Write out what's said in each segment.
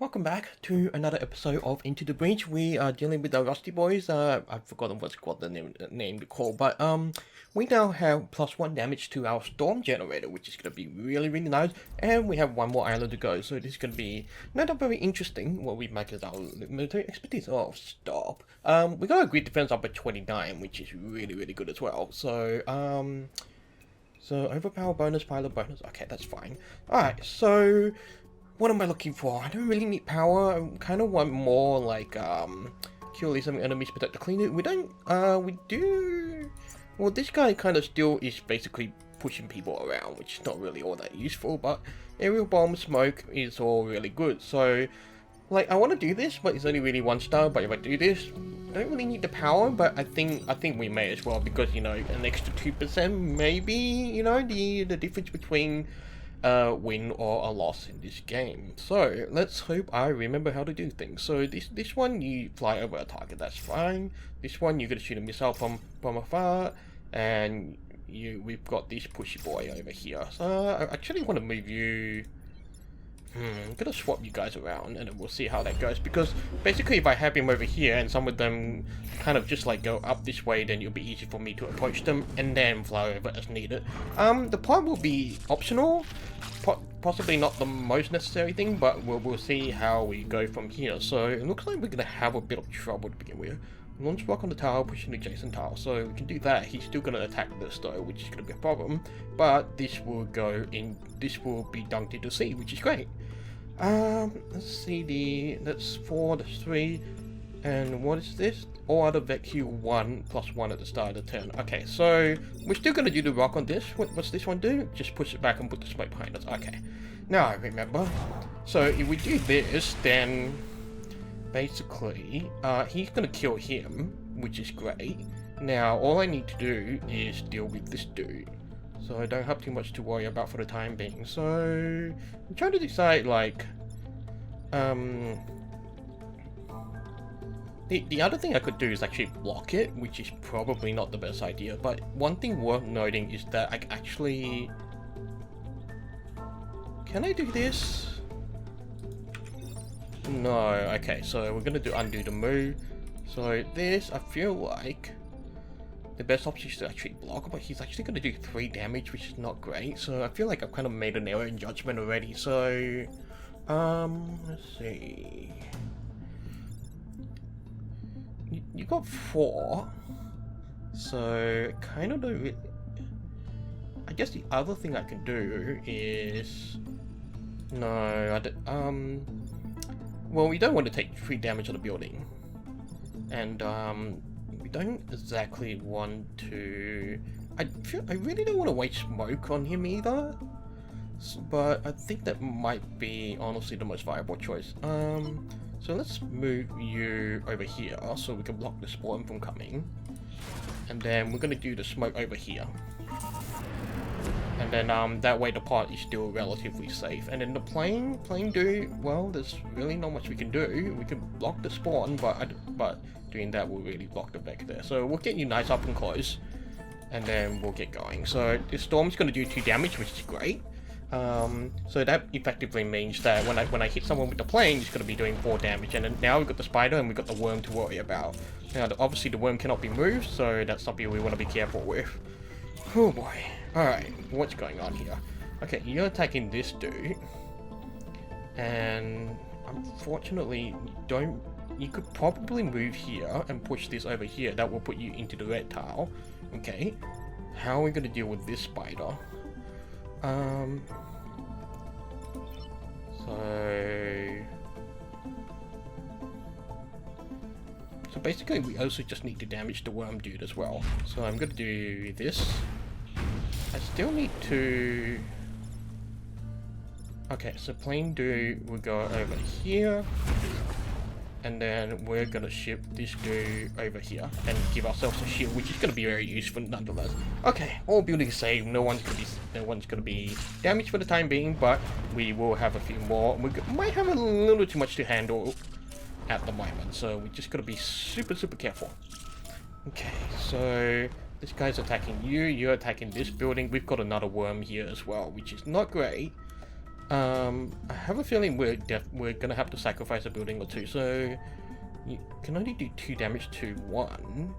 Welcome back to another episode of Into the Breach. We are dealing with the Rusty Boys. I've forgotten what the name to call, but we now have +1 damage to our storm generator, which is gonna be really nice. And we have one more island to go, so this is gonna be not very interesting. What we make is our military expertise. Oh, stop. We got a grid defense up at 29, which is really good as well. So overpower bonus, pilot bonus. Okay, that's fine. Alright, so what am I looking for? I don't really need power. I kind of want more like kill some enemies, protect the cleaner. We don't we do. Well, this guy kind of still is basically pushing people around, which is not really all that useful, but aerial bomb smoke is all really good. So like, I want to do this, but it's only really 1 star. But if I do this, I don't really need the power. But I think we may as well, because, you know, an extra 2% maybe, you know, the difference between win or a loss in this game. So let's hope I remember how to do things. So this one, you fly over a target, that's fine. This one, you're gonna shoot a missile from afar, and we've got this pushy boy over here. So I actually want to move you. I'm gonna swap you guys around and then we'll see how that goes, because basically if I have him over here and some of them kind of just like go up this way, then it'll be easy for me to approach them and then fly over as needed. The pod will be optional, possibly not the most necessary thing, but we'll see how we go from here. So it looks like we're gonna have a bit of trouble to begin with. Launch block on the tower, pushing the adjacent tower, so we can do that. He's still going to attack this though, which is going to be a problem, but this will be dunked into C, which is great. Let's see, that's 4, that's 3, and what is this? All other VEQ 1 +1 at the start of the turn. Okay, so we're still going to do the rock on this. What's this one do? Just push it back and put the smoke behind us. Okay, now I remember. So if we do this, then basically, he's gonna kill him, which is great. Now, all I need to do is deal with this dude, so I don't have too much to worry about for the time being. So, I'm trying to decide, like, the other thing I could do is actually block it, which is probably not the best idea, but one thing worth noting is that I actually... Can I do this? No, okay, so we're gonna undo the move. So this, I feel like the best option is to actually block, but he's actually gonna do 3 damage, which is not great. So I feel like I've kind of made an error in judgment already. So, let's see. You got 4, so kind of don't. I guess the other thing I can do is well, we don't want to take 3 damage on the building, and we don't exactly want to. I really don't want to waste smoke on him either, but I think that might be honestly the most viable choice. So let's move you over here so we can block the spawn from coming, and then we're gonna do the smoke over here. And then that way the pod is still relatively safe. And then the plane dude, well, there's really not much we can do. We can block the spawn, but doing that will really block the back there. So we'll get you nice up and close, and then we'll get going. So the storm's going to do 2 damage, which is great. So that effectively means that when I hit someone with the plane, it's going to be doing 4 damage. And then now we've got the spider and we've got the worm to worry about. Now, obviously the worm cannot be moved, so that's something we want to be careful with. Oh boy. Alright, what's going on here? Okay, you're attacking this dude, and unfortunately you could probably move here and push this over here. That will put you into the red tile. Okay, how are we going to deal with this spider? So basically we also just need to damage the worm dude as well. So I'm going to do this. I still need to... Okay, so plane dude will go over here, and then we're gonna ship this dude over here and give ourselves a shield, which is gonna be very useful nonetheless. Okay, all buildings saved. No one's gonna be damaged for the time being, but we will have a few more. We might have a little too much to handle at the moment, so we just gotta be super careful. Okay, so this guy's attacking you, you're attacking this building. We've got another worm here as well, which is not great. I have a feeling we're gonna have to sacrifice a building or two, so you can only do 2 damage to 1.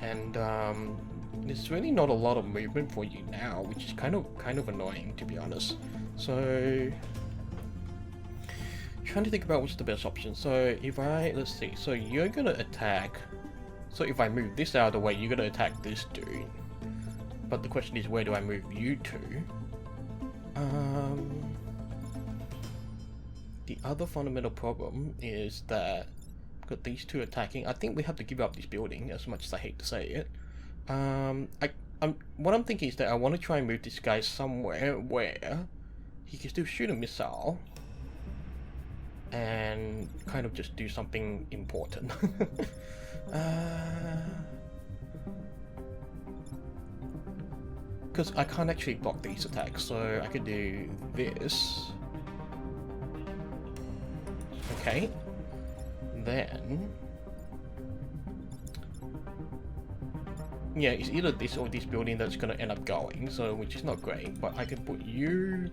And there's really not a lot of movement for you now, which is kind of annoying, to be honest. So trying to think about what's the best option. So if let's see, so you're gonna attack, so if I move this out of the way, you're gonna attack this dude. But the question is, where do I move you to? The other fundamental problem is that I've got these two attacking. I think we have to give up this building, as much as I hate to say it. What I'm thinking is that I want to try and move this guy somewhere where he can still shoot a missile and kind of just do something important. Because I can't actually block these attacks, so I could do this. Okay. Then yeah, it's either this or this building that's gonna end up going, so which is not great, but I can put you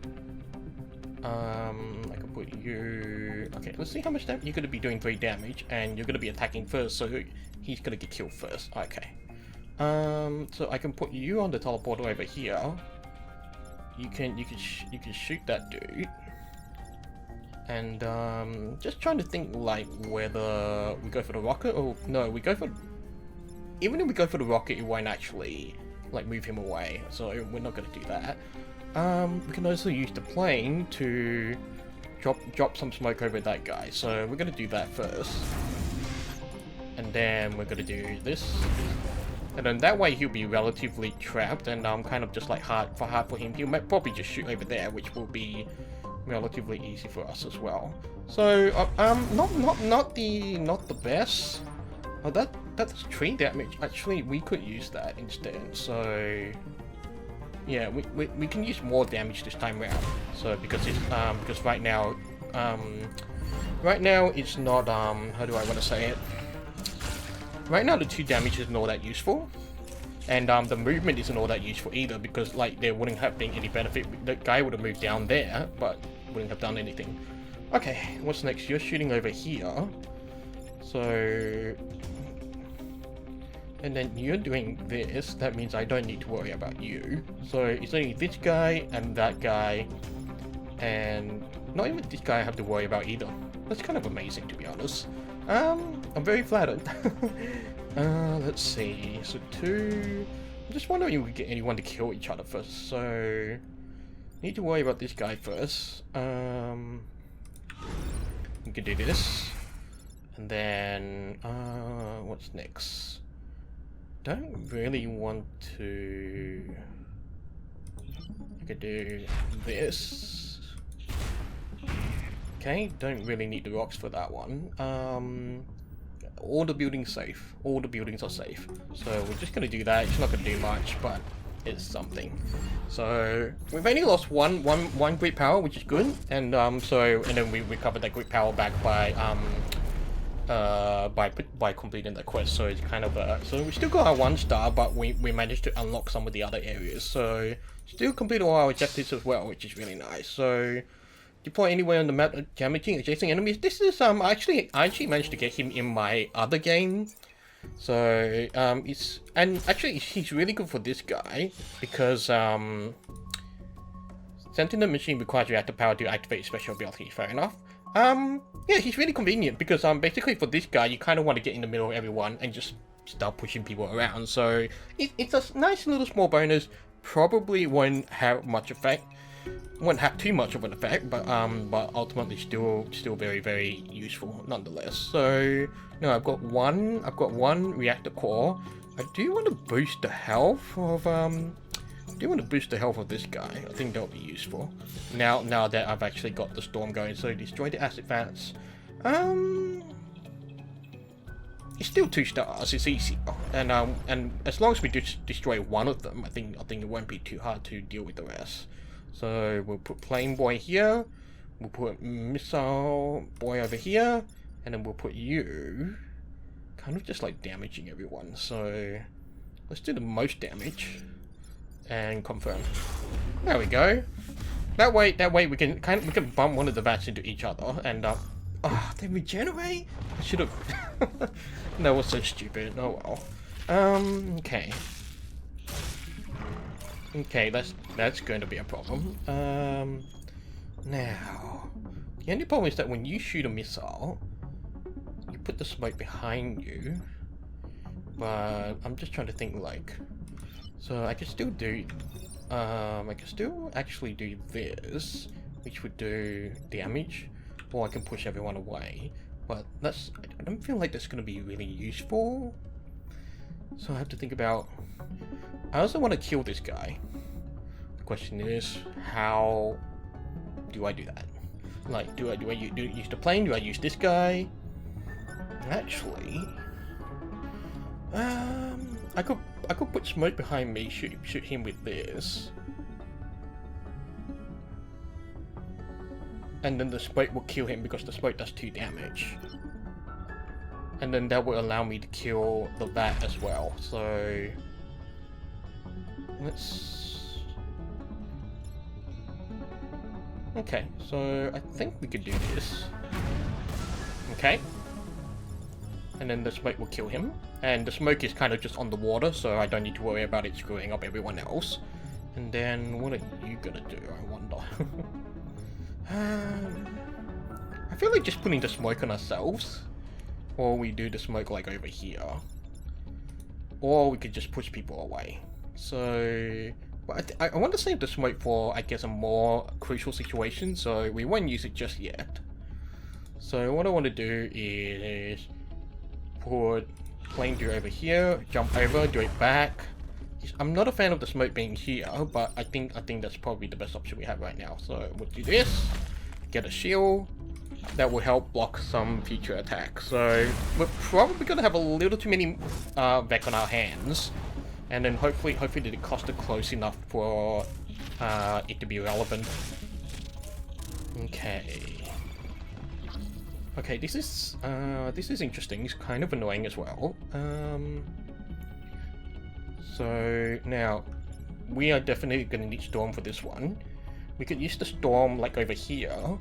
okay, let's see how much damage. You're gonna be doing 3 damage and you're gonna be attacking first, so he's gonna get killed first. Okay. So I can put you on the teleporter over here. You can shoot that dude. And just trying to think like whether we go for the rocket or no, we go for, even if we go for the rocket, it won't actually like move him away, so we're not going to do that. We can also use the plane to drop some smoke over that guy, so we're going to do that first, and then we're going to do this, and then that way he'll be relatively trapped, and kind of just like hard for him. He'll probably just shoot over there, which will be relatively easy for us as well. So not the best. Oh, that's 3 damage. Actually, we could use that instead. So yeah, we can use more damage this time around. So because it's because right now it's not how do I want to say it? Right now the 2 damage isn't all that useful. And the movement isn't all that useful either, because like there wouldn't have been any benefit. The guy would have moved down there, but wouldn't have done anything. Okay, what's next? You're shooting over here. So, and then you're doing this. That means I don't need to worry about you. So it's only this guy and that guy, and not even this guy I have to worry about either. That's kind of amazing, to be honest. I'm very flattered. Let's see. So 2. I'm just wondering if we get anyone to kill each other first. So need to worry about this guy first. We can do this, and then what's next? Don't really want to. I could do this. Okay, don't really need the rocks for that one. All the buildings safe. All the buildings are safe. So we're just gonna do that. It's not gonna do much, but it's something. So we've only lost one grid power, which is good. And and then we recovered that grid power back by completing the quest. So it's kind of so we still got our 1 star, but we managed to unlock some of the other areas. So still complete all our objectives as well, which is really nice. So deploy anywhere on the map damaging adjacent enemies. This is I actually managed to get him in my other game. So he's really good for this guy because Sentinel machine requires reactor power to activate special ability. Fair enough. Yeah, he's really convenient because basically for this guy you kind of want to get in the middle of everyone and just start pushing people around. So it's a nice little small bonus. Probably won't have much effect. Won't have too much of an effect, but ultimately still very, very useful nonetheless. So no, I've got one reactor core. I do want to boost the health of this guy. I think that'll be useful. Now that I've actually got the storm going. So destroy the acid vats. It's still 2 stars. It's easy, and as long as we destroy one of them, I think it won't be too hard to deal with the rest. So we'll put plane boy here, we'll put missile boy over here, and then we'll put you kind of just like damaging everyone. So let's do the most damage and confirm. There we go. That way we can bump one of the vats into each other, and they regenerate. I should have. That was so stupid. Oh well. Okay. Okay, that's going to be a problem. Now, the only problem is that when you shoot a missile, you put the smoke behind you. But I'm just trying to think, like, so I can still do, I can still actually do this, which would do damage, or I can push everyone away. But I don't feel like that's going to be really useful. So I have to think about. I also want to kill this guy. The question is, how do I do that? Like, do I use the plane? Do I use this guy? Actually, I could put smoke behind me, shoot him with this, and then the smoke will kill him because the smoke does 2 damage. And then that will allow me to kill the vat as well. So let's. Okay, so I think we could do this. Okay. And then the smoke will kill him. And the smoke is kind of just on the water, so I don't need to worry about it screwing up everyone else. And then what are you gonna do, I wonder? I feel like just putting the smoke on ourselves. Or we do the smoke like over here. Or we could just push people away. So, but I want to save the smoke for, I guess, a more crucial situation, so we won't use it just yet. So what I want to do is put plane do over here, jump over, do it back. I'm not a fan of the smoke being here, but I think that's probably the best option we have right now. So we'll do this, get a shield. That will help block some future attacks. So we're probably gonna have a little too many Vec on our hands, and then hopefully the cost are close enough for it to be relevant. Okay. Okay, this is interesting. It's kind of annoying as well. So now we are definitely gonna need Storm for this one. We could use the Storm like over here.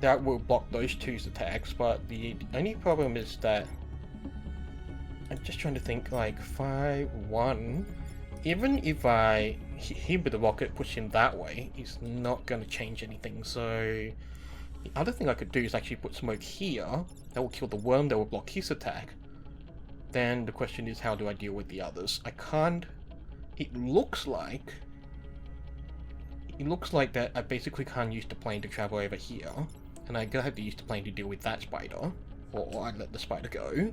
That will block those 2's attacks, but the only problem is that I'm just trying to think, like, if I won, even if I hit him with the rocket, push him that way, it's not going to change anything. So the other thing I could do is actually put smoke here. That will kill the worm, that will block his attack. Then the question is, how do I deal with the others? I can't. It looks like that I basically can't use the plane to travel over here. And I'm gonna have to use the plane to deal with that spider, or I let the spider go.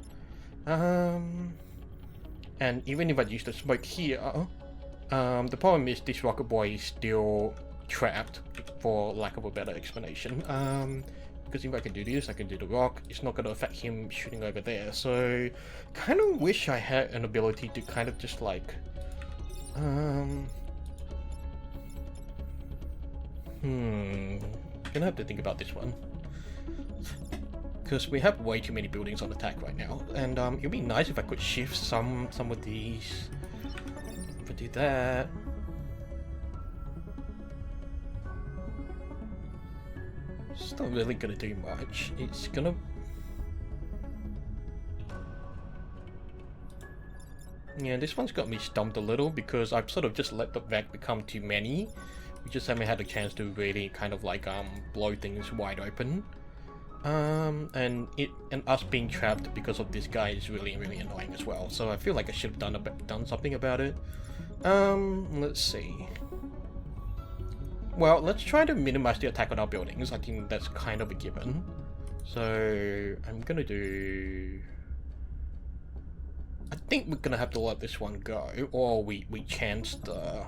And even if I use the smoke here, the problem is this rocket boy is still trapped, for lack of a better explanation. Because if I can do this, I can do the rock. It's not gonna affect him shooting over there. So, kind of wish I had an ability to kind of just like, gonna have to think about this one, because we have way too many buildings on attack right now, and it'd be nice if I could shift some of these. If I do that, it's not really gonna do much. It's gonna. Yeah, this one's got me stumped a little because I've sort of just let the Vec become too many. We just haven't had a chance to really kind of like blow things wide open. And us being trapped because of this guy is really annoying as well. So I feel like I should have done something about it. Let's see. Well, let's try to minimize the attack on our buildings. I think that's kind of a given. So I'm gonna do. I think we're gonna have to let this one go, or we chance the.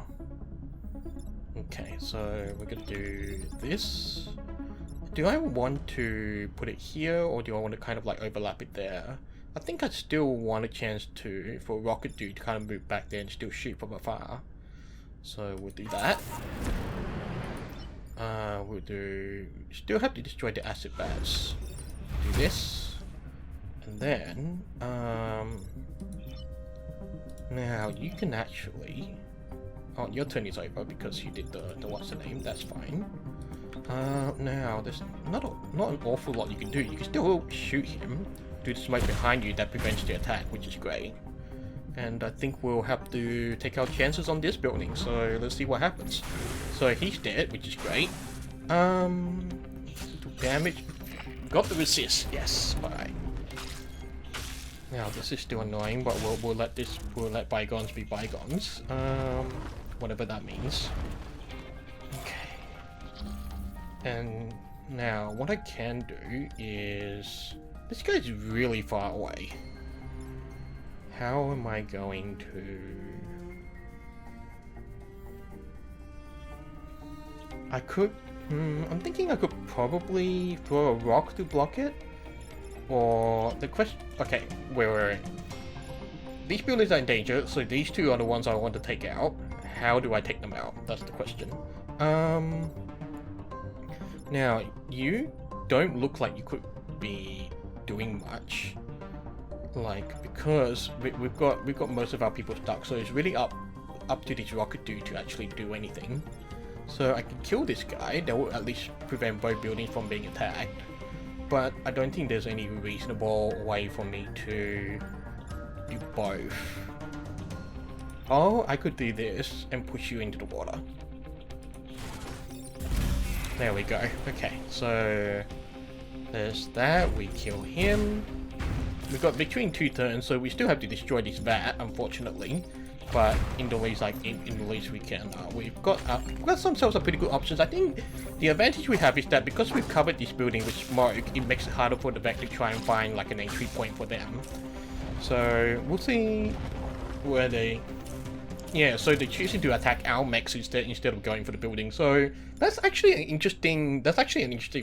Okay, so we're gonna do this. Do I want to put it here, or do I want to kind of like overlap it there? I think I still want a chance for Rocket Dude to kind of move back there and still shoot from afar. So we'll do that. We'll still have to destroy the acid bats. Do this. And then, now you can actually, Oh, your turn is over because you did the what's the name. That's fine. Now there's not an awful lot you can do. You can still shoot him, do the smoke behind you that prevents the attack, which is great. And I think we'll have to take our chances on this building. So let's see what happens. So he's dead, which is great. Damage. Got the resist. Yes. All right. Now this is still annoying, but we'll let bygones be bygones. Whatever that means. Okay. And now what I can do is this guy's really far away. How am I going to? I could. I'm thinking I could probably throw a rock to block it. Or the question. Okay, wait. These buildings are in danger, so these two are the ones I want to take out. How do I take them out? That's the question. Now you don't look like you could be doing much. Like, because we've got most of our people stuck, so it's really up to this rocket dude to actually do anything. So I can kill this guy. That will at least prevent both buildings from being attacked. But I don't think there's any reasonable way for me to do both. Oh, I could do this and push you into the water. There we go. Okay, so there's that. We kill him. We've got between 2 turns, so we still have to destroy this vat, unfortunately. But in the least, in the least we can. We've got some sort of pretty good options. I think the advantage we have is that because we've covered this building with smoke, it makes it harder for the vet to try and find like an entry point for them. So we'll see where they. Yeah, so they're choosing to attack our mechs instead of going for the building. So that's actually an interesting.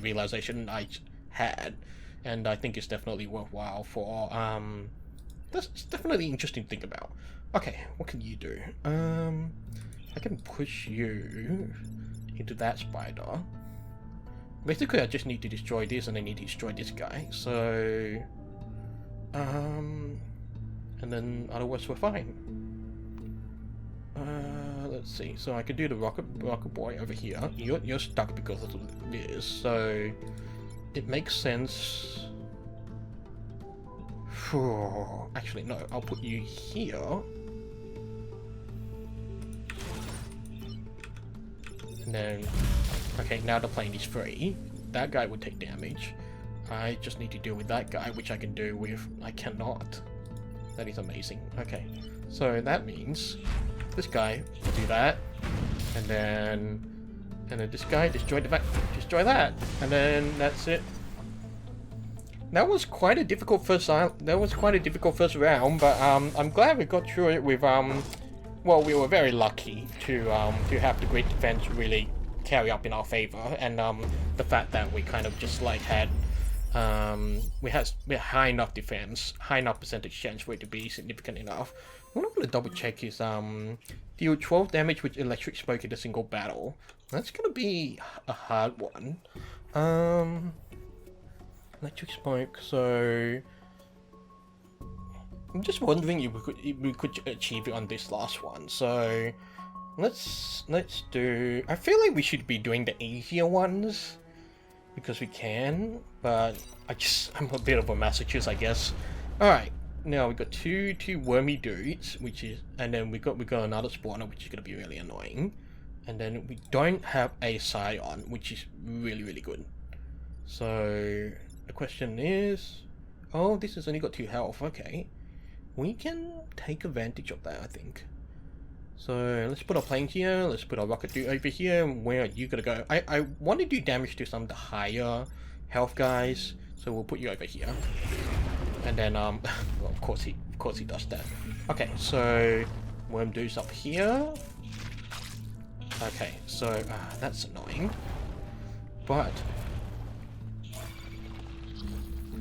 Realization I had. And I think it's definitely worthwhile for, that's definitely interesting to think about. Okay, what can you do? I can push you into that spider. Basically, I just need to destroy this and I need to destroy this guy. So, and then otherwise we're fine. Let's see. So I could do the rocket boy over here. You're stuck because of this. So it makes sense. Actually, no. I'll put you here. And then, okay, now the plane is free. That guy would take damage. I just need to deal with that guy, which I can do with. I cannot. That is amazing. Okay, so that means this guy will do that, and then this guy destroy that, and then that's it. That was quite a difficult first round. But I'm glad we got through it with well, we were very lucky to have the great defense really carry up in our favor, and the fact that we kind of just like had we had high enough defense, high enough percentage chance for it to be significant enough. What I'm gonna double check is deal 12 damage with electric smoke in a single battle. That's gonna be a hard one. Electric smoke. So I'm just wondering if we could achieve it on this last one. So let's do. I feel like we should be doing the easier ones because we can, but I'm a bit of a Massachusetts, I guess. All right, now we got two wormy dudes, and then we got another spawner, which is gonna be really annoying, and then we don't have a scion, which is really good. So the question is, oh, this has only got 2 health. Okay, we can take advantage of that, I think. So let's put our plane here, let's put our rocket dude over here. Where are you gonna go? I want to do damage to some of the higher health guys, so we'll put you over here. And then well, of course he does that. Okay, so worm dude's up here. Okay, so that's annoying. But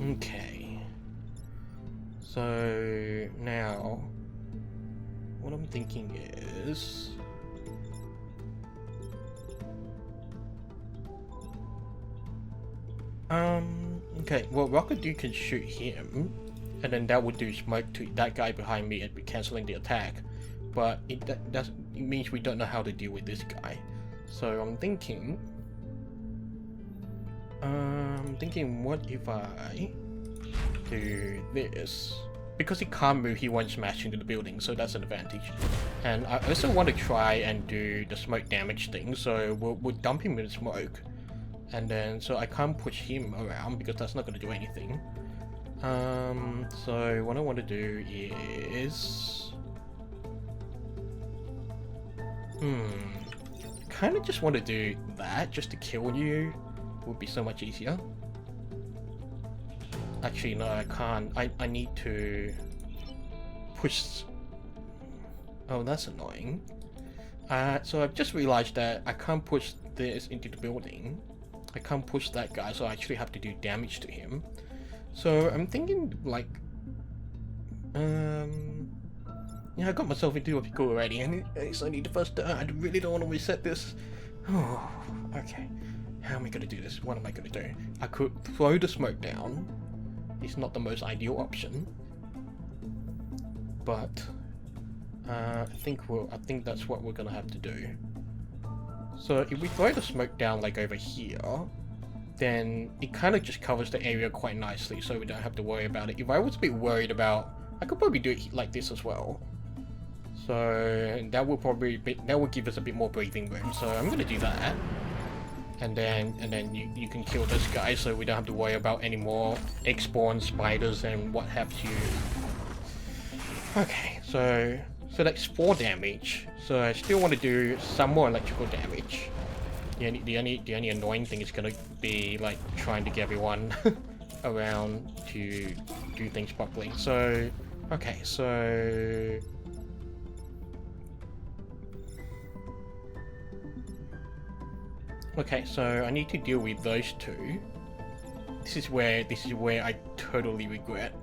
okay. So now what I'm thinking is okay, well, Rocket Dude can shoot him, and then that would do smoke to that guy behind me and be cancelling the attack. But it means we don't know how to deal with this guy. So I'm thinking, what if I do this? Because he can't move, he won't smash into the building, so that's an advantage. And I also want to try and do the smoke damage thing, so we'll dump him in the smoke. And then, so I can't push him around because that's not going to do anything. So what I want to do is... kind of just want to do that, just to kill you would be so much easier. Actually, no, I can't. I need to push... Oh, that's annoying. So I've just realized that I can't push this into the building. I can't push that guy, so I actually have to do damage to him. So I'm thinking, like... Yeah, I got myself into a pickle already, and it's only the first turn. I really don't want to reset this. Oh, okay. How am I going to do this? What am I going to do? I could throw the smoke down. It's not the most ideal option. But I think that's what we're going to have to do. So if we throw the smoke down like over here, then it kind of just covers the area quite nicely, so we don't have to worry about it. If I was a bit worried about, I could probably do it like this as well. So that will give us a bit more breathing room. So I'm gonna do that, and then you can kill this guy, so we don't have to worry about any more egg-spawn spiders and what have you. Okay, so that's 4 damage. So I still want to do some more electrical damage. The only annoying thing is gonna be like trying to get everyone around to do things properly. So okay, so I need to deal with those two. This is where I totally regret.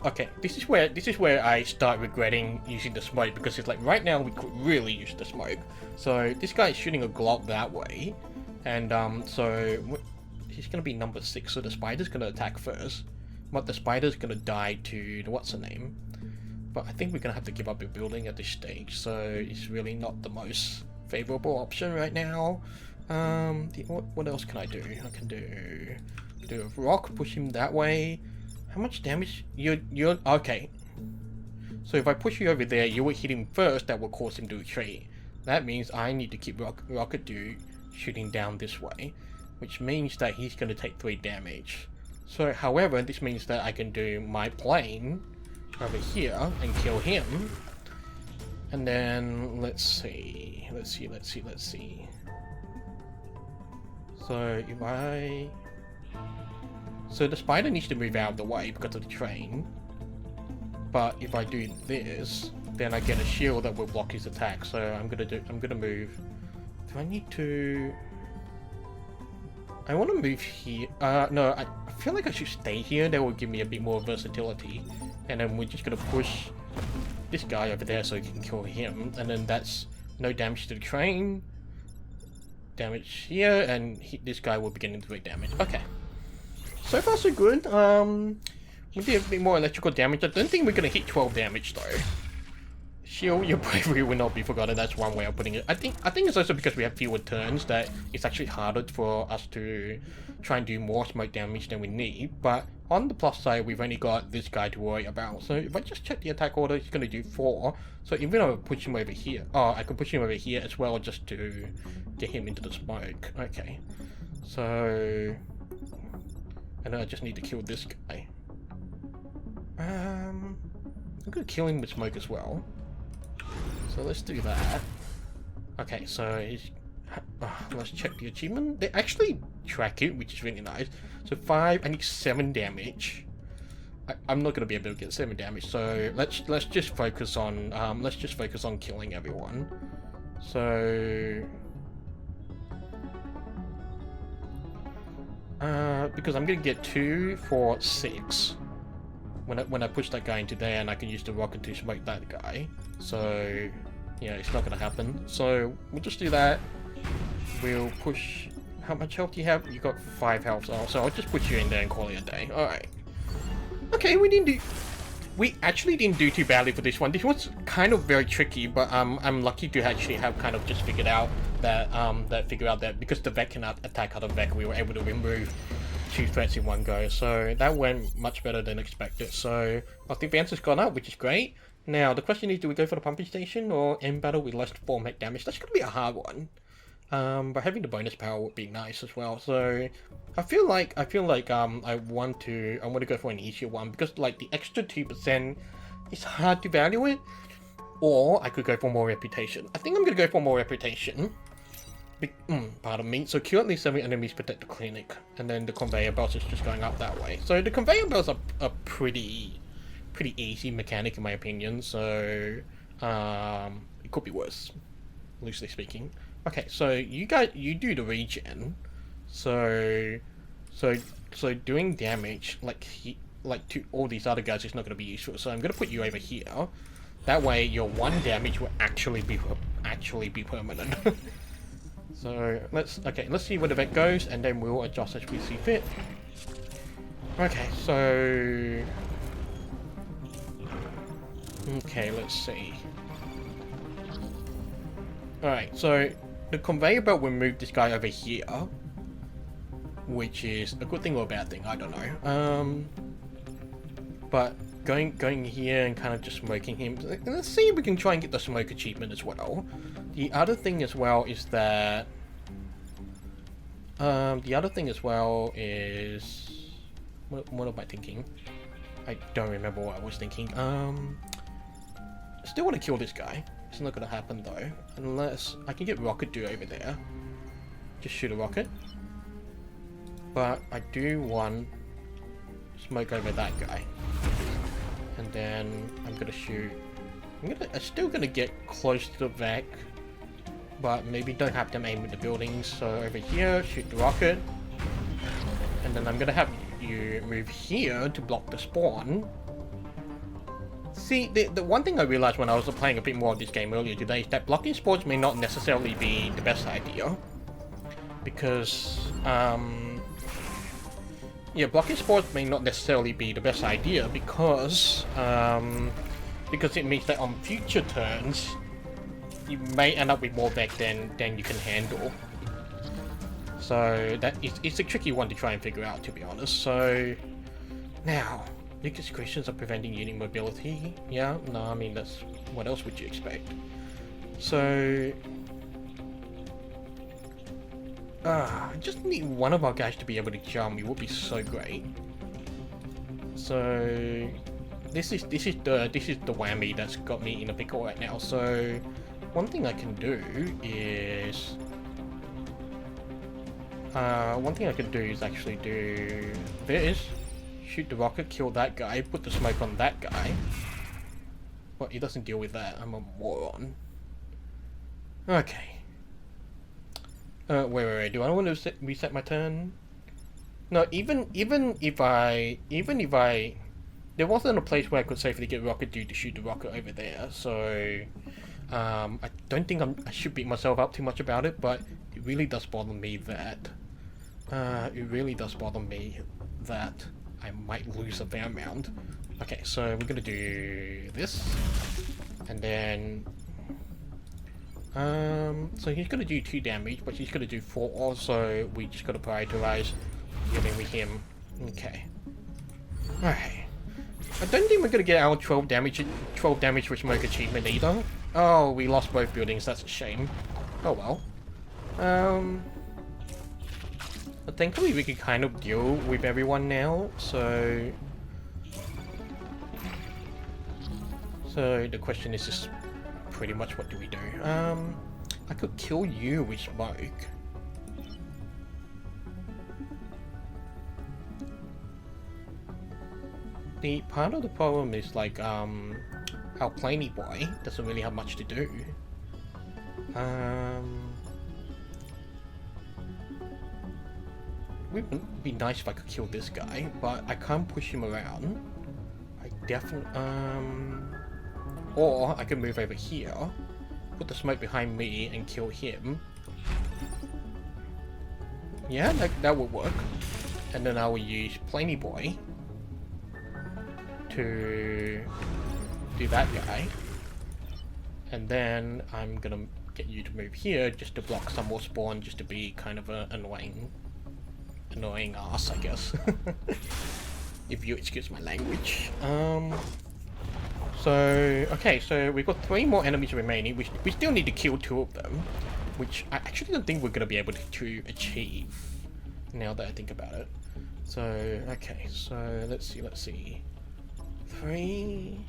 Okay, this is where I start regretting using the smoke, because it's like right now we could really use the smoke. So this guy is shooting a Gloop that way, and so he's gonna be number 6. So the spider's gonna attack first, but the spider's gonna die to the what's her name. But I think we're gonna have to give up a building at this stage, so it's really not the most favorable option right now. What else can I do? I can do a rock, push him that way. How much damage? You're okay. So if I push you over there, you will hit him first. That will cause him to retreat. That means I need to keep Rocket Dude shooting down this way, which means that he's going to take 3 damage. So, however, this means that I can do my plane over here and kill him. And then let's see. So if So the spider needs to move out of the way because of the train. But if I do this, then I get a shield that will block his attack. So I'm gonna move. Do I need to? I want to move here. No, I feel like I should stay here. That will give me a bit more versatility. And then we're just gonna push this guy over there so we can kill him. And then that's no damage to the train. Damage here, and this guy will begin to take damage. Okay. So far so good. We did a bit more electrical damage. I don't think we're gonna hit 12 damage though. Shield, your bravery will not be forgotten. That's one way of putting it. I think it's also because we have fewer turns that it's actually harder for us to try and do more smoke damage than we need. But on the plus side, we've only got this guy to worry about. So if I just check the attack order, he's gonna do 4. So even though I push him over here, I can push him over here as well just to get him into the smoke. Okay, so. And I just need to kill this guy. I'm gonna kill him with smoke as well. So let's do that. Okay, so let's check the achievement. They actually track it, which is really nice. So 5, I need 7 damage. I'm not gonna be able to get 7 damage. So let's just focus on killing everyone. So. Because I'm gonna get 2 for 6 when I push that guy into there, and I can use the rocket to smoke that guy. So yeah, it's not gonna happen. So we'll just do that. We'll push. How much health do you have? You got 5 health. So I'll just put you in there and call it a day. All right. Okay, we actually didn't do too badly for this one. This was kind of very tricky, but I'm lucky to actually have kind of just figured out that because the Vec cannot attack other Vec, we were able to remove 2 threats in one go. So that went much better than expected. So our defense has gone up, which is great. Now the question is, do we go for the pumping station or end battle with less 4 mech damage? That's gonna be a hard one. But having the bonus power would be nice as well. So I feel like I want to go for an easier one because like the extra 2% is hard to value it. Or I could go for more reputation. I think I'm gonna go for more reputation. Pardon me. So currently 7 enemies protect the clinic, and then the conveyor belts is just going up that way. So the conveyor belts are pretty easy mechanic in my opinion. So it could be worse, loosely speaking. Okay, so you do the regen, so doing damage like to all these other guys is not going to be useful. So I'm going to put you over here. That way, your 1 damage will actually be permanent. So let's see where the vet goes, and then we'll adjust as we see fit. Okay, so let's see. All right, so the conveyor belt will move this guy over here, which is a good thing or a bad thing, I don't know. But going here and kind of just smoking him. Let's see if we can try and get the smoke achievement as well. The other thing as well is that what am I thinking? I don't remember what I was thinking. Still want to kill this guy. It's not gonna happen though, unless I can get rocket dude over there. Just shoot a rocket. But I do want smoke over that guy. And then I'm gonna shoot. I'm still gonna get close to the Vec, but maybe don't have them aim at the buildings. So over here, shoot the rocket. And then I'm gonna have you move here to block the spawn. See, the one thing I realized when I was playing a bit more of this game earlier today is that blocking spawns may not necessarily be the best idea. Because, yeah, blocking spawns may not necessarily be the best idea because it means that on future turns, you may end up with more Vec than you can handle. So it's a tricky one to try and figure out, to be honest. So now, Lucas questions are preventing unit mobility. Yeah, no, I mean that's what else would you expect? So I just need one of our guys to be able to jump. It would be so great. So this is the whammy that's got me in a pickle right now. So one thing I can do is actually do this. Shoot the rocket, kill that guy, put the smoke on that guy. But he doesn't deal with that. I'm a moron. Okay. Wait. Do I want to reset my turn? No, even if I, there wasn't a place where I could safely get rocket dude to shoot the rocket over there. So I don't think I should beat myself up too much about it. But it really does bother me that. I might lose a fair amount. Okay, so we're gonna do this, and then so he's gonna do 2 damage, but he's gonna do 4 also. We just gotta prioritize dealing with him. Okay. Alright. I don't think we're gonna get our 12 damage for smoke achievement either. Oh, we lost both buildings, that's a shame. Oh well. But thankfully we can kind of deal with everyone now, so the question is just pretty much what do we do? I could kill you with smoke. The part of the problem is like our Pliny boy doesn't really have much to do. It would be nice if I could kill this guy, but I can't push him around. I definitely, or I can move over here, put the smoke behind me and kill him. Yeah, that would work. And then I will use Pliny Boy to do that guy. And then I'm gonna get you to move here just to block some more spawn, just to be kind of a annoying ass, I guess. If you excuse my language. Okay, so we've got 3 more enemies remaining. We still need to kill 2 of them, which I actually don't think we're gonna be able to achieve, now that I think about it. So, okay, so let's see. 3...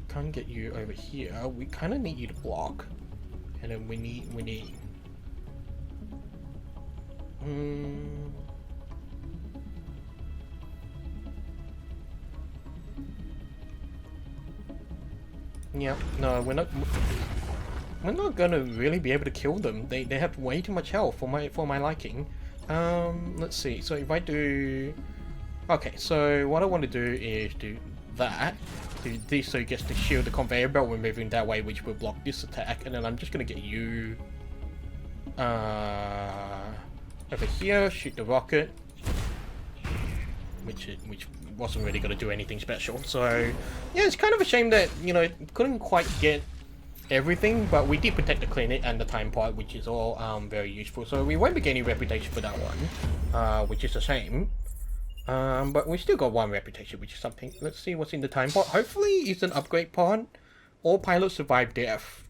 Can't get you over here. We kind of need you to block. And then we need... Yeah, no, we're not gonna really be able to kill them. They have way too much health for my liking. Let's see. So if I do, okay, so what I want to do is do that. Do this so it gets to shield the conveyor belt when moving that way, which will block this attack. And then I'm just gonna get you over here, shoot the rocket, which wasn't really going to do anything special. So yeah, it's kind of a shame that, you know, couldn't quite get everything, but we did protect the clinic and the time part, which is all very useful. So we won't be gaining reputation for that one, which is a shame. But we still got 1 reputation, which is something. Let's see what's in the time part. Hopefully it's an upgrade pod. All pilots survive death.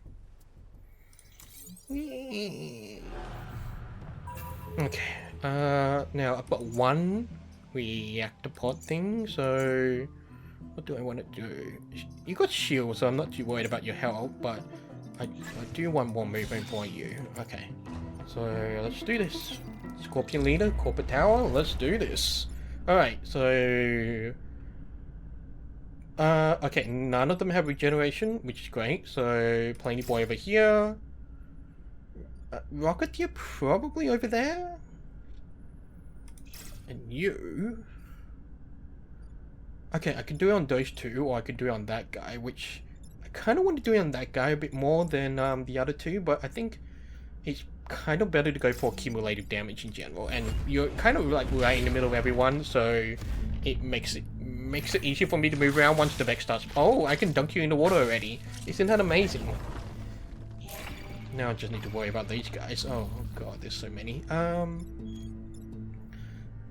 Okay, now I've got 1 reactor pod thing, so what do I want to do? You got shield, so I'm not too worried about your health, but I do want more movement for you. Okay, so let's do this. Scorpion leader, corporate tower, let's do this. Alright, so okay, none of them have regeneration, which is great. So Plany boy over here, Rocketeer probably over there. And you... Okay, I can do it on those 2, or I could do it on that guy, which... I kind of want to do it on that guy a bit more than the other 2, but I think it's kind of better to go for cumulative damage in general. And you're kind of like right in the middle of everyone, so it makes it easier for me to move around once the Vex starts. Oh, I can dunk you in the water already. Isn't that amazing? Now I just need to worry about these guys. Oh god, there's so many.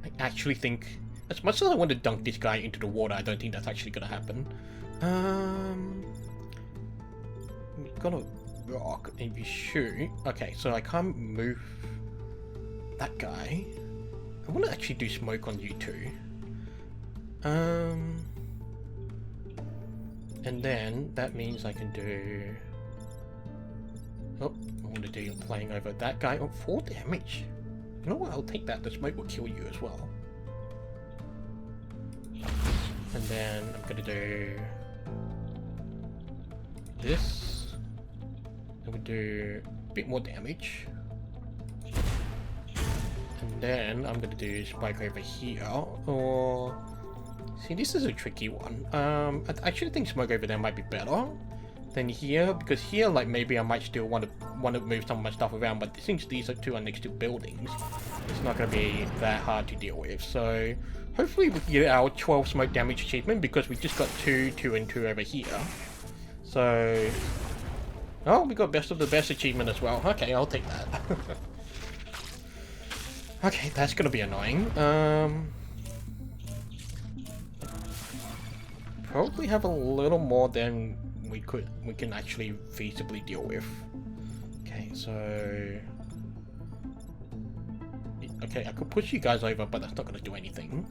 I actually think, as much as I want to dunk this guy into the water, I don't think that's actually gonna happen. We've got a rock and we shoot. Okay, so I can't move that guy. I want to actually do smoke on you 2. And then that means I can do... Oh, I want to do playing over that guy. Oh, 4 damage. You know what? I'll take that. The smoke will kill you as well. And then I'm gonna do this. I'm gonna do a bit more damage. And then I'm gonna do spike over here. Or see, this is a tricky one. I actually think smoke over there might be better than here, because here, like, maybe I might still want to move some of my stuff around, but since these 2 are next to buildings, it's not going to be that hard to deal with. So hopefully we can get our 12 smoke damage achievement, because we just got 2, 2, and 2 over here. So, oh, we got best of the best achievement as well. Okay, I'll take that. Okay, that's going to be annoying. Probably have a little more than we can actually feasibly deal with. Okay, so okay, I could push you guys over, but that's not going to do anything.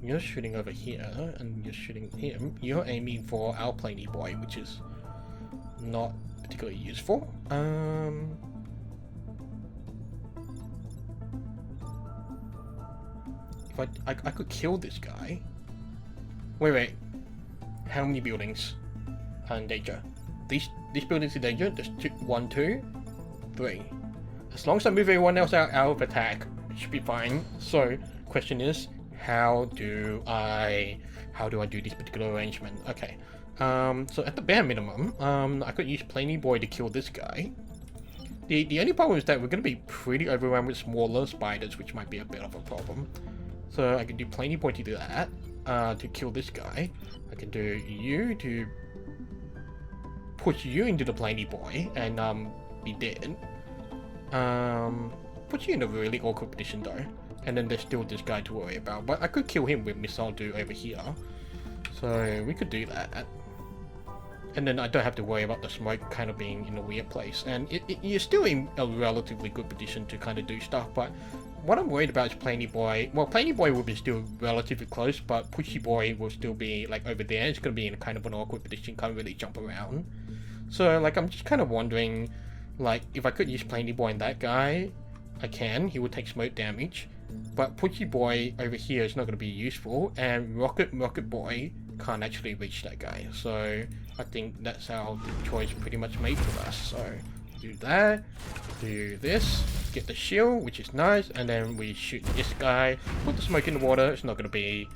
You're shooting over here, and you're shooting him. You're aiming for our Plany boy, which is not particularly useful. If I could kill this guy. Wait. How many buildings are in danger? These buildings in danger? There's 1, 2, 3. As long as I move everyone else out of attack, it should be fine. So, question is, how do I do this particular arrangement? Okay. So at the bare minimum, I could use Plany boy to kill this guy. The only problem is that we're going to be pretty overwhelmed with smaller spiders, which might be a bit of a problem. So I can do Plainy Boy to do that, to kill this guy. I can do you to push you into the Plainy Boy and be dead. Put you in a really awkward position though. And then there's still this guy to worry about. But I could kill him with Missile Do over here. So we could do that. And then I don't have to worry about the smoke kind of being in a weird place. And you're still in a relatively good position to kind of do stuff. But what I'm worried about is Plainy Boy. Well, Plainy Boy will be still relatively close, but Pushy Boy will still be like over there. It's going to be in a kind of an awkward position, can't really jump around. So like I'm just kind of wondering, like if I could use Plainy Boy and that guy, I can. He would take smoke damage. But Pushy Boy over here is not going to be useful, and Rocket Boy can't actually reach that guy. So I think that's how the choice pretty much made for us. So do that, do this, get the shield, which is nice, and then we shoot this guy, put the smoke in the water. It's not going to be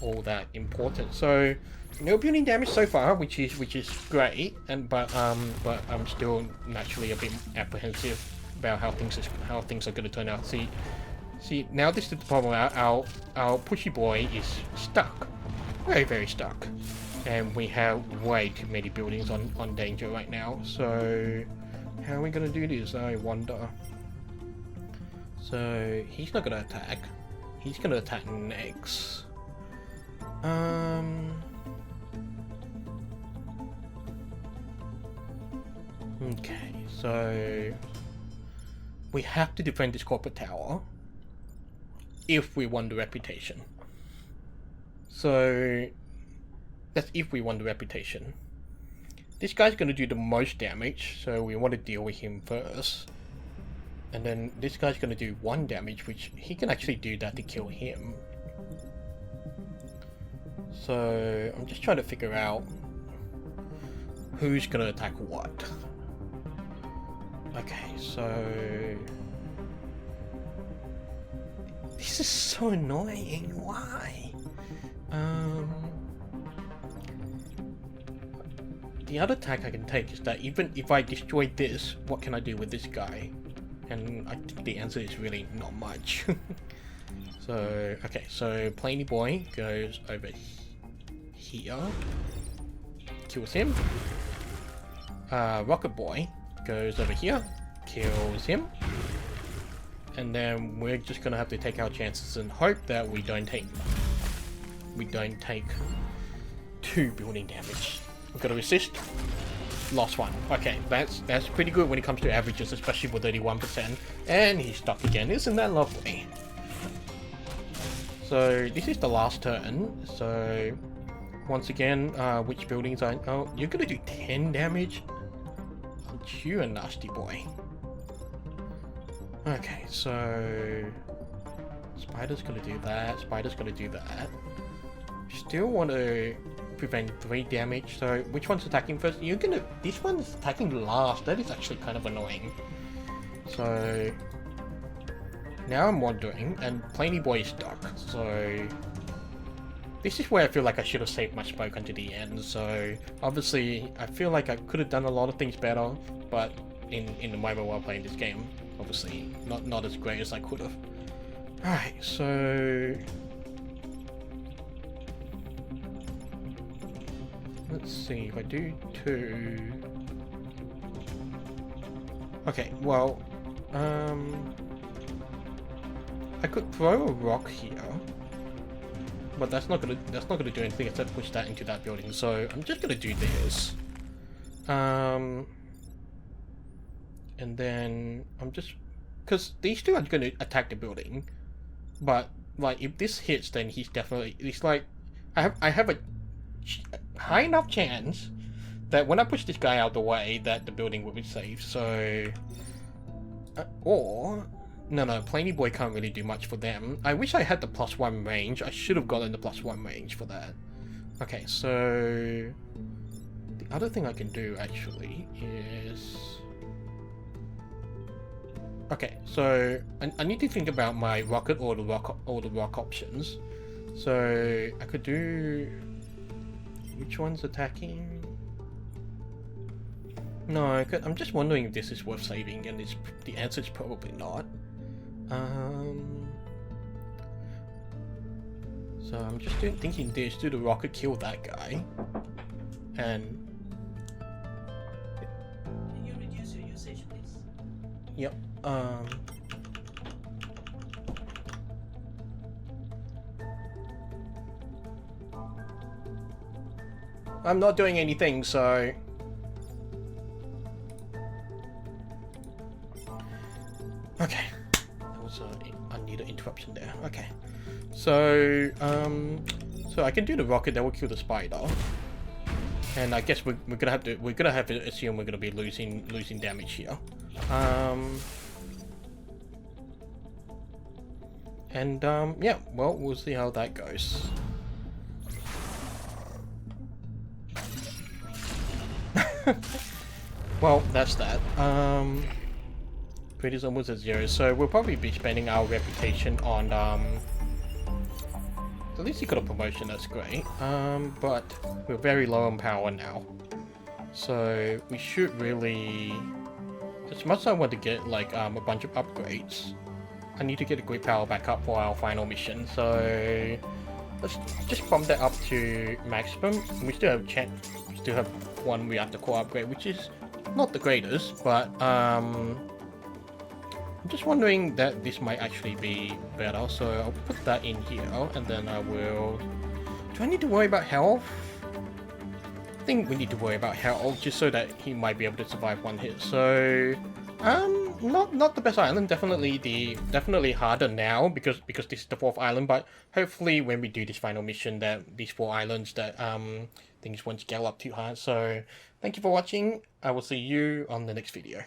all that important. So no building damage so far, which is great, and but I'm still naturally a bit apprehensive about how things are going to turn out. See, now this is the problem. Our Pushy Boy is stuck, very stuck, and we have way too many buildings on danger right now. So how are we going to do this? I wonder. So he's not going to attack. He's going to attack next. Okay, so we have to defend this corporate tower if we want the reputation. So that's if we want the reputation. This guy's going to do the most damage, so we want to deal with him first. And then this guy's going to do 1 damage, which he can actually do that to kill him. So I'm just trying to figure out who's going to attack what. Okay, so this is so annoying. Why? The other tack I can take is that even if I destroy this, what can I do with this guy? And I think the answer is really not much. So, okay, so Plainy Boy goes over here, kills him. Rocket Boy goes over here, kills him. And then we're just gonna have to take our chances and hope that we don't take 2 building damage. We've got to resist. Lost 1. Okay, that's pretty good when it comes to averages, especially with 31%. And he's stuck again. Isn't that lovely? So this is the last turn. So once again, which buildings are? Oh, you're gonna do 10 damage. Aren't you a nasty boy? Okay, so Spider's gonna do that. Spider's gonna do that. Still want to prevent 3 damage. So which one's attacking first? This one's attacking last. That is actually kind of annoying. So now I'm wondering, and Plainy Boy is stuck. So this is where I feel like I should have saved my smoke until the end. So obviously I feel like I could have done a lot of things better, but in the moment while playing this game, obviously not as great as I could have. Alright, so let's see if I do 2. Okay, well, I could throw a rock here, but that's not gonna do anything except push that into that building. So I'm just gonna do this, and then I'm just, because these 2 are gonna attack the building, but like if this hits, then it's like I have a high enough chance that when I push this guy out the way that the building will be safe. So or no, Plainy Boy can't really do much for them. I wish I had the +1 range. I should have gotten the +1 range for that. Okay, so the other thing I can do actually is, okay, so I need to think about my rocket or the rock options. So I could do, which one's attacking? No, I'm just wondering if this is worth saving, and the answer is probably not. So I'm just thinking this, do the rocket kill that guy? And... Can you reduce your usage, please? Yep, I'm not doing anything, so... Okay. That was an unneeded interruption there. Okay. So, so I can do the rocket that will kill the spider. And I guess we're gonna have to assume we're gonna be losing damage here. Yeah, well, we'll see how that goes. Well, that's that. Pretty's almost at 0, so we'll probably be spending our reputation on, at least he got a promotion, that's great. But we're very low on power now. So we should really, as much as I want to get like a bunch of upgrades, I need to get the grid power back up for our final mission. So let's just bump that up to maximum. We still have one reactor core upgrade, which is not the greatest, but I'm just wondering that this might actually be better, so I'll put that in here, and then I will... Do I need to worry about health? I think we need to worry about health, just so that he might be able to survive one hit. So, not the best island. Definitely harder now because this is the 4th island. But hopefully, when we do this final mission, that these 4 islands that things won't scale up too hard. So, thank you for watching. I will see you on the next video.